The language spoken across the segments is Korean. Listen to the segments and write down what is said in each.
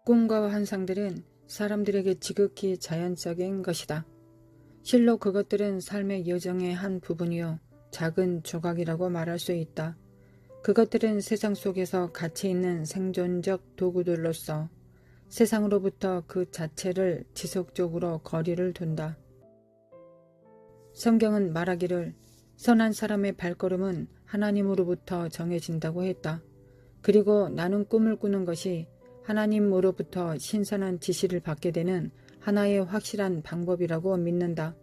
꿈과 환상들은 사람들에게 지극히 자연적인 것이다. 실로 그것들은 삶의 여정의 한 부분이요 작은 조각이라고 말할 수 있다. 그것들은 세상 속에서 가치 있는 생존적 도구들로서 세상으로부터 그 자체를 지속적으로 거리를 둔다. 성경은 말하기를 선한 사람의 발걸음은 하나님으로부터 정해진다고 했다. 그리고 나는 꿈을 꾸는 것이 하나님으로부터 신선한 지시를 받게 되는 하나의 확실한 방법이라고 믿는다.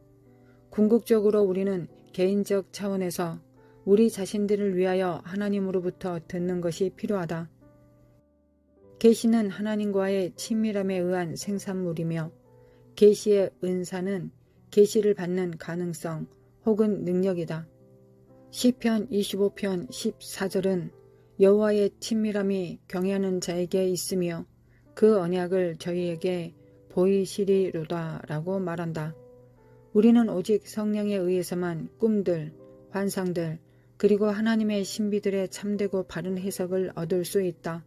궁극적으로 우리는 개인적 차원에서 우리 자신들을 위하여 하나님으로부터 듣는 것이 필요하다. 계시는 하나님과의 친밀함에 의한 생산물이며 계시의 은사는 계시를 받는 가능성 혹은 능력이다. 시편 25편 14절은 여호와의 친밀함이 경외하는 자에게 있으며 그 언약을 저희에게 보이시리로다 라고 말한다. 우리는 오직 성령에 의해서만 꿈들, 환상들, 그리고 하나님의 신비들의 참되고 바른 해석을 얻을 수 있다.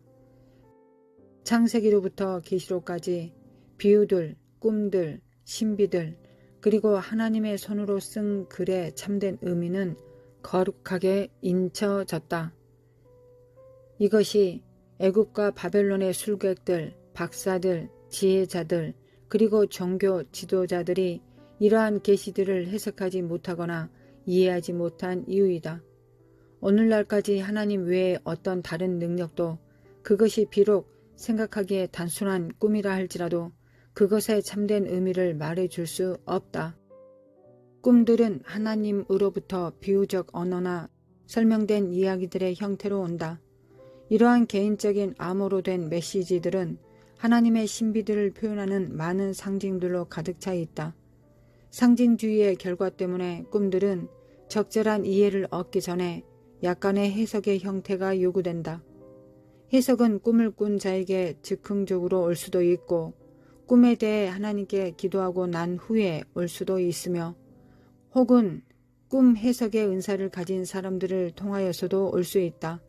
창세기로부터 계시록까지 비유들, 꿈들, 신비들, 그리고 하나님의 손으로 쓴 글의 참된 의미는 거룩하게 인쳐졌다. 이것이 애굽과 바벨론의 술객들, 박사들, 지혜자들, 그리고 종교 지도자들이 이러한 계시들을 해석하지 못하거나 이해하지 못한 이유이다. 오늘날까지 하나님 외에 어떤 다른 능력도 그것이 비록 생각하기에 단순한 꿈이라 할지라도 그것의 참된 의미를 말해줄 수 없다. 꿈들은 하나님으로부터 비유적 언어나 설명된 이야기들의 형태로 온다. 이러한 개인적인 암호로 된 메시지들은 하나님의 신비들을 표현하는 많은 상징들로 가득 차 있다. 상징주의의 결과 때문에 꿈들은 적절한 이해를 얻기 전에 약간의 해석의 형태가 요구된다. 해석은 꿈을 꾼 자에게 즉흥적으로 올 수도 있고 꿈에 대해 하나님께 기도하고 난 후에 올 수도 있으며 혹은 꿈 해석의 은사를 가진 사람들을 통하여서도 올 수 있다.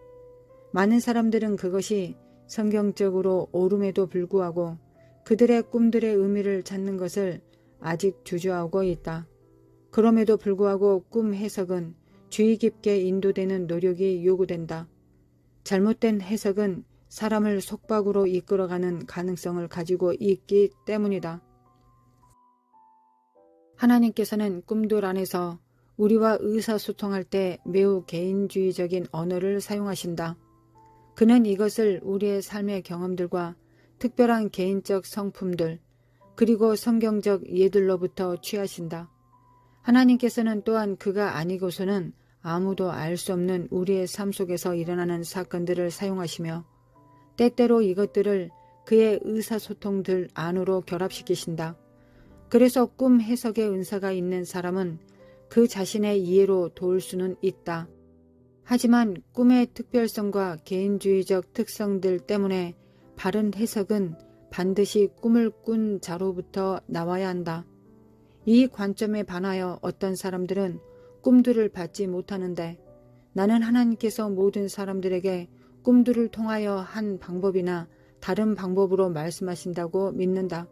많은 사람들은 그것이 성경적으로 옳음에도 불구하고 그들의 꿈들의 의미를 찾는 것을 아직 주저하고 있다. 그럼에도 불구하고 꿈 해석은 주의 깊게 인도되는 노력이 요구된다. 잘못된 해석은 사람을 속박으로 이끌어가는 가능성을 가지고 있기 때문이다. 하나님께서는 꿈들 안에서 우리와 의사소통할 때 매우 개인주의적인 언어를 사용하신다. 그는 이것을 우리의 삶의 경험들과 특별한 개인적 성품들 그리고 성경적 예들로부터 취하신다. 하나님께서는 또한 그가 아니고서는 아무도 알 수 없는 우리의 삶 속에서 일어나는 사건들을 사용하시며 때때로 이것들을 그의 의사소통들 안으로 결합시키신다. 그래서 꿈 해석의 은사가 있는 사람은 그 자신의 이해로 도울 수는 있다. 하지만 꿈의 특별성과 개인주의적 특성들 때문에 바른 해석은 반드시 꿈을 꾼 자로부터 나와야 한다. 이 관점에 반하여 어떤 사람들은 꿈들을 받지 못하는데 나는 하나님께서 모든 사람들에게 꿈들을 통하여 한 방법이나 다른 방법으로 말씀하신다고 믿는다.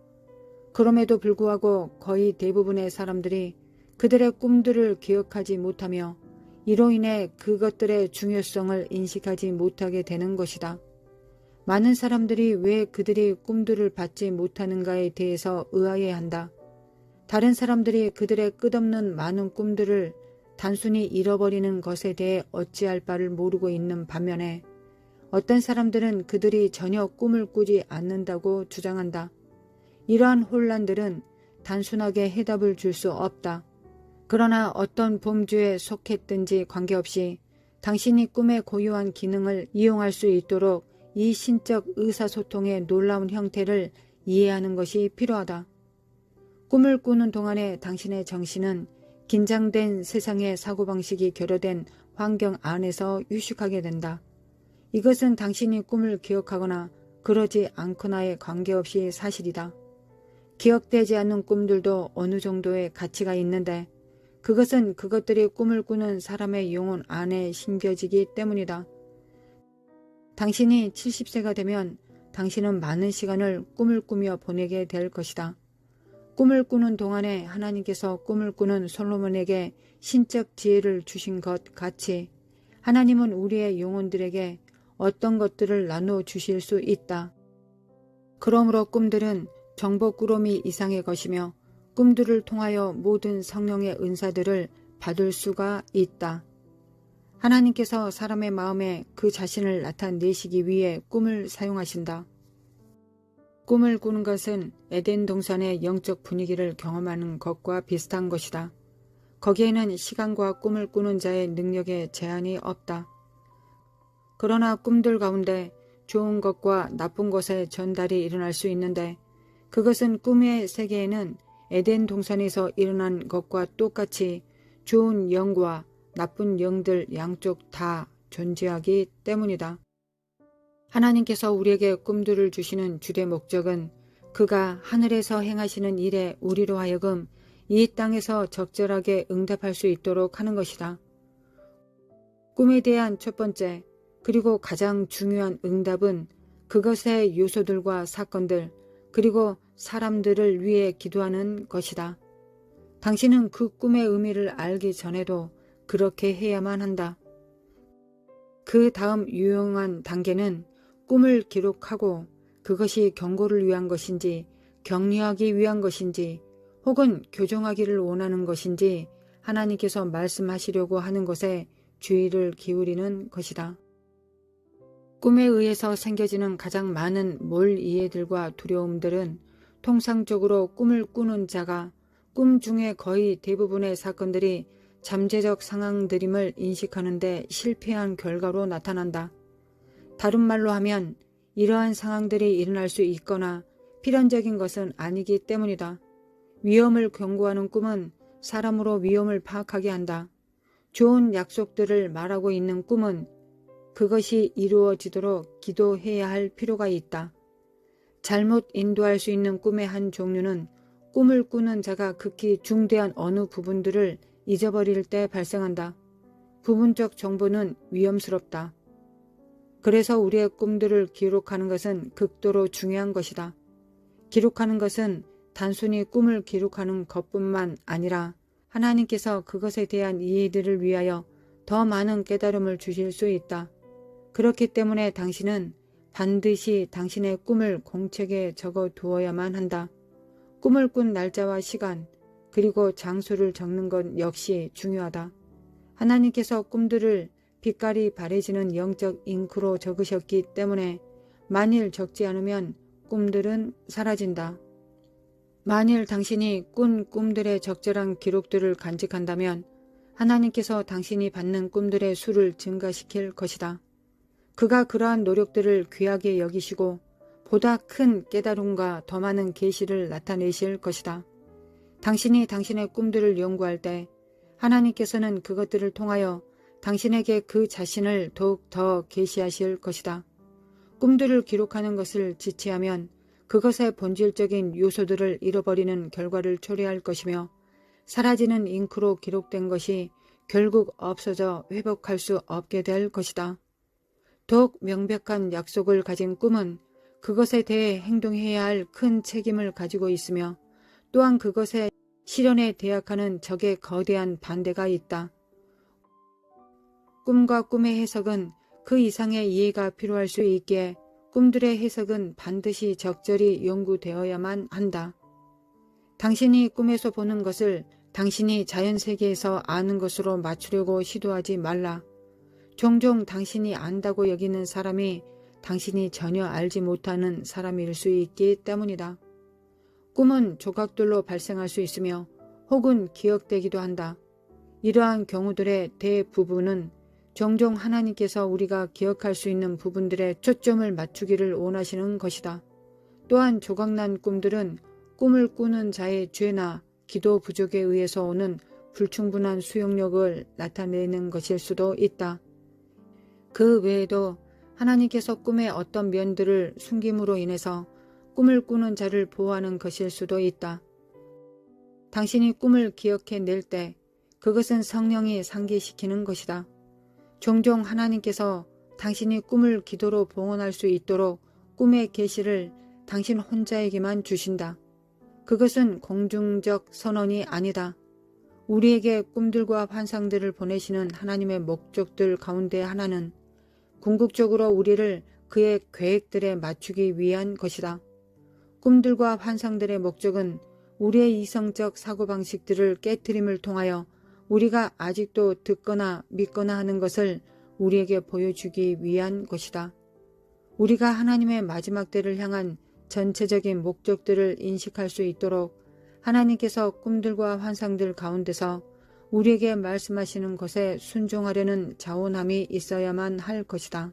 그럼에도 불구하고 거의 대부분의 사람들이 그들의 꿈들을 기억하지 못하며 이로 인해 그것들의 중요성을 인식하지 못하게 되는 것이다. 많은 사람들이 왜 그들이 꿈들을 받지 못하는가에 대해서 의아해한다. 다른 사람들이 그들의 끝없는 많은 꿈들을 단순히 잃어버리는 것에 대해 어찌할 바를 모르고 있는 반면에 어떤 사람들은 그들이 전혀 꿈을 꾸지 않는다고 주장한다. 이러한 혼란들은 단순하게 해답을 줄 수 없다. 그러나 어떤 범주에 속했든지 관계없이 당신이 꿈의 고유한 기능을 이용할 수 있도록 이 신적 의사소통의 놀라운 형태를 이해하는 것이 필요하다. 꿈을 꾸는 동안에 당신의 정신은 긴장된 세상의 사고방식이 결여된 환경 안에서 휴식하게 된다. 이것은 당신이 꿈을 기억하거나 그러지 않거나에 관계없이 사실이다. 기억되지 않는 꿈들도 어느 정도의 가치가 있는데 그것은 그것들이 꿈을 꾸는 사람의 영혼 안에 심겨지기 때문이다. 당신이 70세가 되면 당신은 많은 시간을 꿈을 꾸며 보내게 될 것이다. 꿈을 꾸는 동안에 하나님께서 꿈을 꾸는 솔로몬에게 신적 지혜를 주신 것 같이 하나님은 우리의 영혼들에게 어떤 것들을 나누어 주실 수 있다. 그러므로 꿈들은 정보 꾸러미 이상의 것이며 꿈들을 통하여 모든 성령의 은사들을 받을 수가 있다. 하나님께서 사람의 마음에 그 자신을 나타내시기 위해 꿈을 사용하신다. 꿈을 꾸는 것은 에덴 동산의 영적 분위기를 경험하는 것과 비슷한 것이다. 거기에는 시간과 꿈을 꾸는 자의 능력에 제한이 없다. 그러나 꿈들 가운데 좋은 것과 나쁜 것의 전달이 일어날 수 있는데 그것은 꿈의 세계에는 에덴 동산에서 일어난 것과 똑같이 좋은 영과 나쁜 영들 양쪽 다 존재하기 때문이다. 하나님께서 우리에게 꿈들을 주시는 주된 목적은 그가 하늘에서 행하시는 일에 우리로 하여금 이 땅에서 적절하게 응답할 수 있도록 하는 것이다. 꿈에 대한 첫 번째 그리고 가장 중요한 응답은 그것의 요소들과 사건들 그리고 사람들을 위해 기도하는 것이다. 당신은 그 꿈의 의미를 알기 전에도 그렇게 해야만 한다. 그 다음 유용한 단계는 꿈을 기록하고 그것이 경고를 위한 것인지 격려하기 위한 것인지 혹은 교정하기를 원하는 것인지 하나님께서 말씀하시려고 하는 것에 주의를 기울이는 것이다. 꿈에 의해서 생겨지는 가장 많은 몰이해들과 두려움들은 통상적으로 꿈을 꾸는 자가 꿈 중에 거의 대부분의 사건들이 잠재적 상황들임을 인식하는 데 실패한 결과로 나타난다. 다른 말로 하면 이러한 상황들이 일어날 수 있거나 필연적인 것은 아니기 때문이다. 위험을 경고하는 꿈은 사람으로 위험을 파악하게 한다. 좋은 약속들을 말하고 있는 꿈은 그것이 이루어지도록 기도해야 할 필요가 있다. 잘못 인도할 수 있는 꿈의 한 종류는 꿈을 꾸는 자가 극히 중대한 어느 부분들을 잊어버릴 때 발생한다. 부분적 정보는 위험스럽다. 그래서 우리의 꿈들을 기록하는 것은 극도로 중요한 것이다. 기록하는 것은 단순히 꿈을 기록하는 것뿐만 아니라 하나님께서 그것에 대한 이해들을 위하여 더 많은 깨달음을 주실 수 있다. 그렇기 때문에 당신은 반드시 당신의 꿈을 공책에 적어 두어야만 한다. 꿈을 꾼 날짜와 시간 그리고 장소를 적는 것 역시 중요하다. 하나님께서 꿈들을 빛깔이 바래지는 영적 잉크로 적으셨기 때문에 만일 적지 않으면 꿈들은 사라진다. 만일 당신이 꾼 꿈들의 적절한 기록들을 간직한다면 하나님께서 당신이 받는 꿈들의 수를 증가시킬 것이다. 그가 그러한 노력들을 귀하게 여기시고 보다 큰 깨달음과 더 많은 계시를 나타내실 것이다. 당신이 당신의 꿈들을 연구할 때 하나님께서는 그것들을 통하여 당신에게 그 자신을 더욱 더 계시하실 것이다. 꿈들을 기록하는 것을 지체하면 그것의 본질적인 요소들을 잃어버리는 결과를 초래할 것이며 사라지는 잉크로 기록된 것이 결국 없어져 회복할 수 없게 될 것이다. 더욱 명백한 약속을 가진 꿈은 그것에 대해 행동해야 할 큰 책임을 가지고 있으며 또한 그것의 실현에 대항하는 적의 거대한 반대가 있다. 꿈과 꿈의 해석은 그 이상의 이해가 필요할 수 있기에 꿈들의 해석은 반드시 적절히 연구되어야만 한다. 당신이 꿈에서 보는 것을 당신이 자연세계에서 아는 것으로 맞추려고 시도하지 말라. 종종 당신이 안다고 여기는 사람이 당신이 전혀 알지 못하는 사람일 수 있기 때문이다. 꿈은 조각들로 발생할 수 있으며 혹은 기억되기도 한다. 이러한 경우들의 대부분은 종종 하나님께서 우리가 기억할 수 있는 부분들에 초점을 맞추기를 원하시는 것이다. 또한 조각난 꿈들은 꿈을 꾸는 자의 죄나 기도 부족에 의해서 오는 불충분한 수용력을 나타내는 것일 수도 있다. 그 외에도 하나님께서 꿈의 어떤 면들을 숨김으로 인해서 꿈을 꾸는 자를 보호하는 것일 수도 있다. 당신이 꿈을 기억해낼 때 그것은 성령이 상기시키는 것이다. 종종 하나님께서 당신이 꿈을 기도로 봉헌할 수 있도록 꿈의 계시를 당신 혼자에게만 주신다. 그것은 공중적 선언이 아니다. 우리에게 꿈들과 환상들을 보내시는 하나님의 목적들 가운데 하나는 궁극적으로 우리를 그의 계획들에 맞추기 위한 것이다. 꿈들과 환상들의 목적은 우리의 이성적 사고방식들을 깨트림을 통하여 우리가 아직도 듣거나 믿거나 하는 것을 우리에게 보여주기 위한 것이다. 우리가 하나님의 마지막 때를 향한 전체적인 목적들을 인식할 수 있도록 하나님께서 꿈들과 환상들 가운데서 우리에게 말씀하시는 것에 순종하려는 자원함이 있어야만 할 것이다.